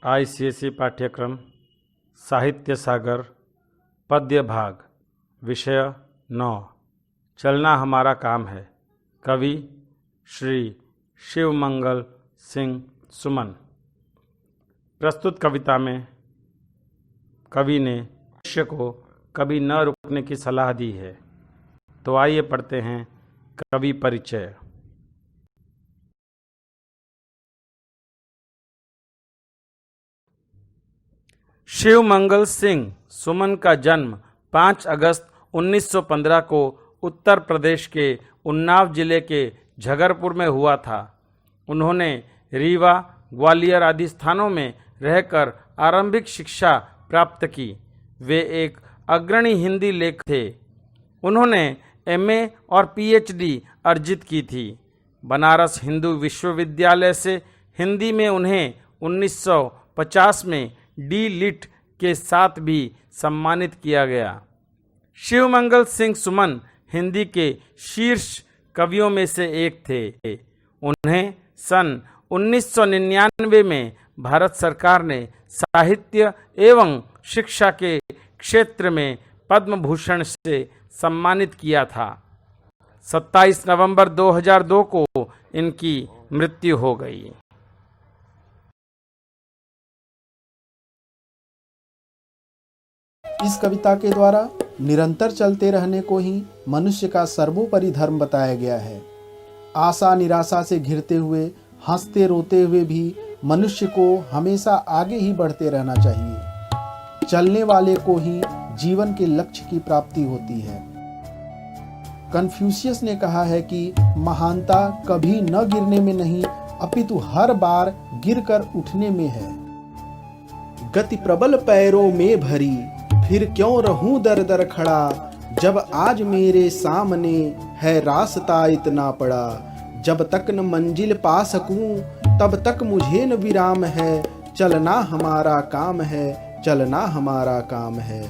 ICSE पाठ्यक्रम साहित्य सागर पद्य भाग विषय 9 चलना हमारा काम है। कवि श्री शिवमंगल सिंह सुमन। प्रस्तुत कविता में कवि ने मनुष्य को कभी न रुकने की सलाह दी है। तो आइए पढ़ते हैं कवि परिचय। शिवमंगल सिंह सुमन का जन्म 5 अगस्त 1915 को उत्तर प्रदेश के उन्नाव जिले के झगरपुर में हुआ था। उन्होंने रीवा, ग्वालियर आदि स्थानों में रहकर आरंभिक शिक्षा प्राप्त की। वे एक अग्रणी हिंदी लेखक थे। उन्होंने MA और PhD अर्जित की थी। बनारस हिंदू विश्वविद्यालय से हिंदी में उन्हें 1950 में D.Litt के साथ भी सम्मानित किया गया। शिवमंगल सिंह सुमन हिंदी के शीर्ष कवियों में से एक थे। उन्हें सन 1999 में भारत सरकार ने साहित्य एवं शिक्षा के क्षेत्र में पद्म भूषण से सम्मानित किया था। 27 नवंबर 2002 को इनकी मृत्यु हो गई। इस कविता के द्वारा निरंतर चलते रहने को ही मनुष्य का सर्वोपरि धर्म बताया गया है। आशा निराशा से घिरते हुए, हंसते रोते हुए भी मनुष्य को हमेशा आगे ही बढ़ते रहना चाहिए। चलने वाले को ही जीवन के लक्ष्य की प्राप्ति होती है। कन्फ्यूशियस ने कहा है कि महानता कभी न गिरने में नहीं, अपितु हर बार गिरकर उठने में है। गति प्रबल पैरों में भरी, फिर क्यों रहूं दर दर खड़ा, जब आज मेरे सामने है रास्ता इतना पड़ा। जब तक न मंजिल पा सकूं, तब तक मुझे न विराम है। चलना हमारा काम है, चलना हमारा काम है।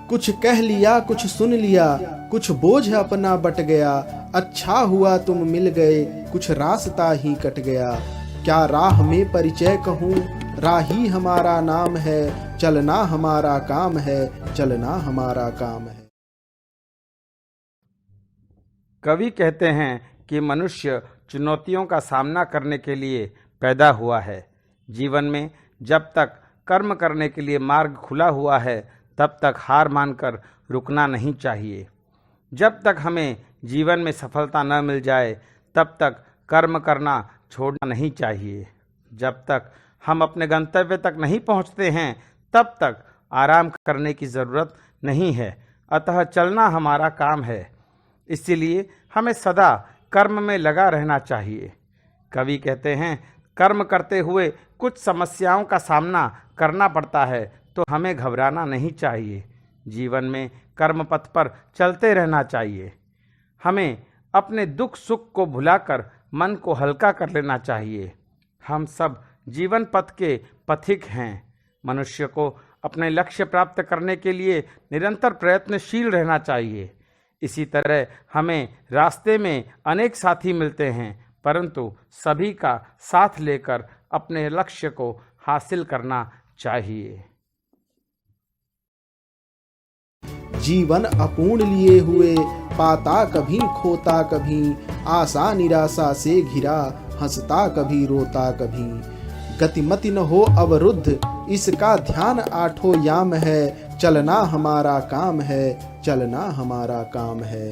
कुछ कह लिया, कुछ सुन लिया, कुछ बोझ अपना बट गया। अच्छा हुआ तुम मिल गए, कुछ रास्ता ही कट गया। क्या राह में परिचय कहूं, राही हमारा नाम है। चलना हमारा काम है, चलना हमारा काम है। कवि कहते हैं कि मनुष्य चुनौतियों का सामना करने के लिए पैदा हुआ है। जीवन में जब तक कर्म करने के लिए मार्ग खुला हुआ है, तब तक हार मानकर रुकना नहीं चाहिए। जब तक हमें जीवन में सफलता न मिल जाए, तब तक कर्म करना छोड़ना नहीं चाहिए। जब तक हम अपने गंतव्य तक नहीं पहुंचते हैं, तब तक आराम करने की ज़रूरत नहीं है। अतः चलना हमारा काम है। इसीलिए हमें सदा कर्म में लगा रहना चाहिए। कवि कहते हैं, कर्म करते हुए कुछ समस्याओं का सामना करना पड़ता है तो हमें घबराना नहीं चाहिए। जीवन में कर्म पथ पर चलते रहना चाहिए। हमें अपने दुख सुख को भुलाकर मन को हल्का कर लेना चाहिए। हम सब जीवन पथ के पथिक हैं। मनुष्य को अपने लक्ष्य प्राप्त करने के लिए निरंतर प्रयत्नशील रहना चाहिए। इसी तरह हमें रास्ते में अनेक साथी मिलते हैं, परंतु सभी का साथ लेकर अपने लक्ष्य को हासिल करना चाहिए। जीवन अपूर्ण लिए हुए, पाता कभी खोता कभी। आशा निराशा से घिरा, हंसता कभी रोता कभी। गतिमति न हो अवरुद्ध, इसका ध्यान आठों याम है। चलना हमारा काम है, चलना हमारा काम है।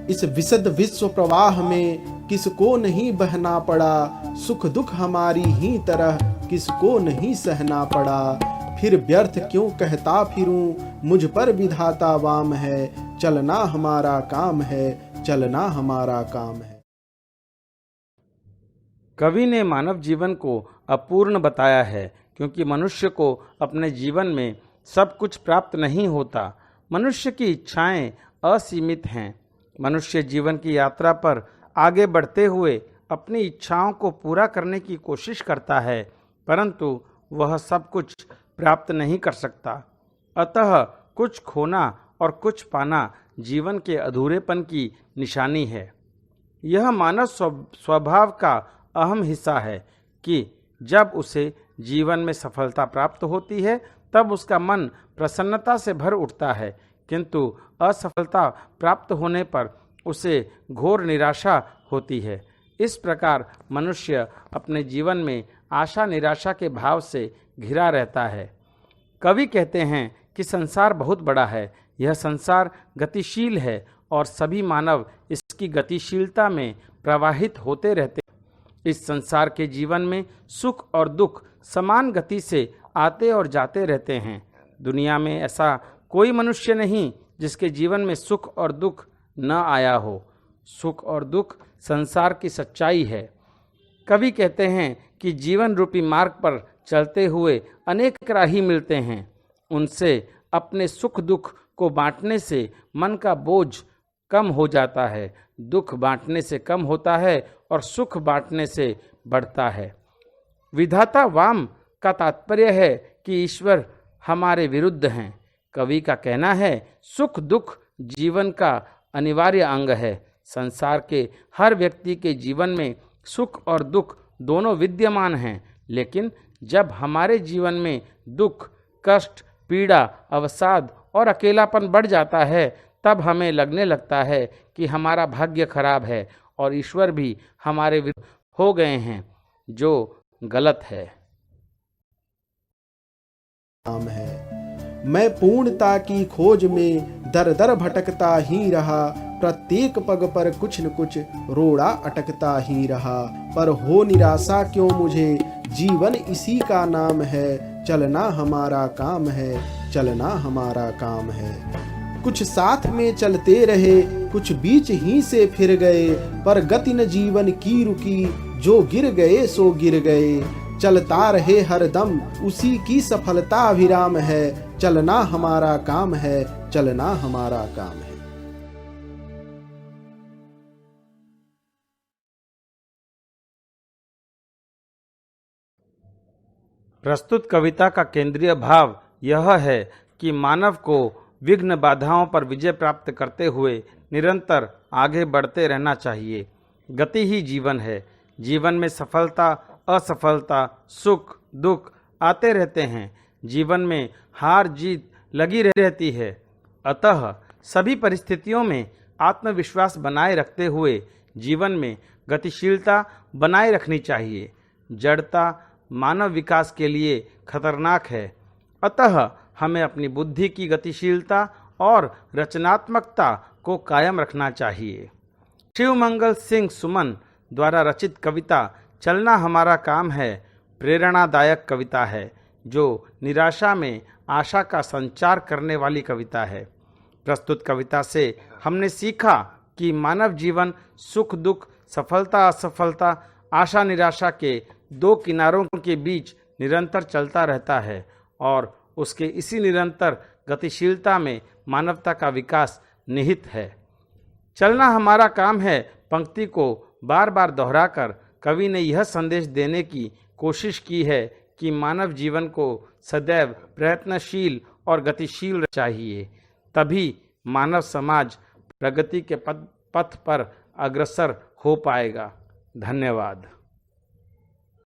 इस विशद विश्व प्रवाह में किसको नहीं बहना पड़ा। सुख दुख हमारी ही तरह किसको नहीं सहना पड़ा। फिर व्यर्थ क्यों कहता फिरूं, मुझ पर विधाता वाम है। चलना हमारा काम है, चलना हमारा काम है। कवि ने मानव जीवन को अपूर्ण बताया है, क्योंकि मनुष्य को अपने जीवन में सब कुछ प्राप्त नहीं होता। मनुष्य की इच्छाएं असीमित हैं। मनुष्य जीवन की यात्रा पर आगे बढ़ते हुए अपनी इच्छाओं को पूरा करने की कोशिश करता है, परंतु वह सब कुछ प्राप्त नहीं कर सकता। अतः कुछ खोना और कुछ पाना जीवन के अधूरेपन की निशानी है। यह मानव स्वभाव का अहम हिस्सा है कि जब उसे जीवन में सफलता प्राप्त होती है तब उसका मन प्रसन्नता से भर उठता है, किंतु असफलता प्राप्त होने पर उसे घोर निराशा होती है। इस प्रकार मनुष्य अपने जीवन में आशा निराशा के भाव से घिरा रहता है। कवि कहते हैं कि संसार बहुत बड़ा है, यह संसार गतिशील है और सभी मानव इसकी गतिशीलता में प्रवाहित होते रहते हैं। इस संसार के जीवन में सुख और दुख समान गति से आते और जाते रहते हैं। दुनिया में ऐसा कोई मनुष्य नहीं जिसके जीवन में सुख और दुख न आया हो। सुख और दुख संसार की सच्चाई है। कवि कहते हैं कि जीवन रूपी मार्ग पर चलते हुए अनेक राही मिलते हैं, उनसे अपने सुख दुख को बांटने से मन का बोझ कम हो जाता है, दुख बांटने से कम होता है और सुख बांटने से बढ़ता है। विधाता वाम का तात्पर्य है कि ईश्वर हमारे विरुद्ध हैं। कवि का कहना है सुख दुख जीवन का अनिवार्य अंग है। संसार के हर व्यक्ति के जीवन में सुख और दुख दोनों विद्यमान हैं, लेकिन जब हमारे जीवन में दुख, कष्ट, पीड़ा, अवसाद और अकेलापन बढ़ जाता है तब हमें लगने लगता है कि हमारा भाग्य खराब है और ईश्वर भी हमारे विरुद्ध हो गए हैं, जो गलत है। नाम है मैं पूर्णता की खोज में दर दर भटकता ही रहा, प्रत्येक पग पर कुछ न कुछ रोड़ा अटकता ही रहा, पर हो निराशा क्यों मुझे, जीवन इसी का नाम है, चलना हमारा काम है, चलना हमारा काम है। कुछ साथ में चलते रहे, कुछ बीच ही से फिर गए, पर गति न जीवन की रुकी, जो गिर गए सो गिर गए, चलता रहे हर दम उसी की सफलता अभिराम है, चलना हमारा काम है, चलना हमारा काम है। प्रस्तुत कविता का केंद्रीय भाव यह है कि मानव को विघ्न बाधाओं पर विजय प्राप्त करते हुए निरंतर आगे बढ़ते रहना चाहिए। गति ही जीवन है। जीवन में सफलता, असफलता, सुख, दुख आते रहते हैं। जीवन में हार जीत लगी रहती है। अतः सभी परिस्थितियों में आत्मविश्वास बनाए रखते हुए जीवन में गतिशीलता बनाए रखनी चाहिए। जड़ता मानव विकास के लिए खतरनाक है। अतः हमें अपनी बुद्धि की गतिशीलता और रचनात्मकता को कायम रखना चाहिए। शिवमंगल सिंह सुमन द्वारा रचित कविता चलना हमारा काम है प्रेरणादायक कविता है, जो निराशा में आशा का संचार करने वाली कविता है। प्रस्तुत कविता से हमने सीखा कि मानव जीवन सुख दुख, सफलता असफलता, आशा निराशा के दो किनारों के बीच निरंतर चलता रहता है और उसके इसी निरंतर गतिशीलता में मानवता का विकास निहित है। चलना हमारा काम है पंक्ति को बार बार दोहराकर कवि ने यह संदेश देने की कोशिश की है कि मानव जीवन को सदैव प्रयत्नशील और गतिशील चाहिए, तभी मानव समाज प्रगति के पथ पर अग्रसर हो पाएगा। धन्यवाद।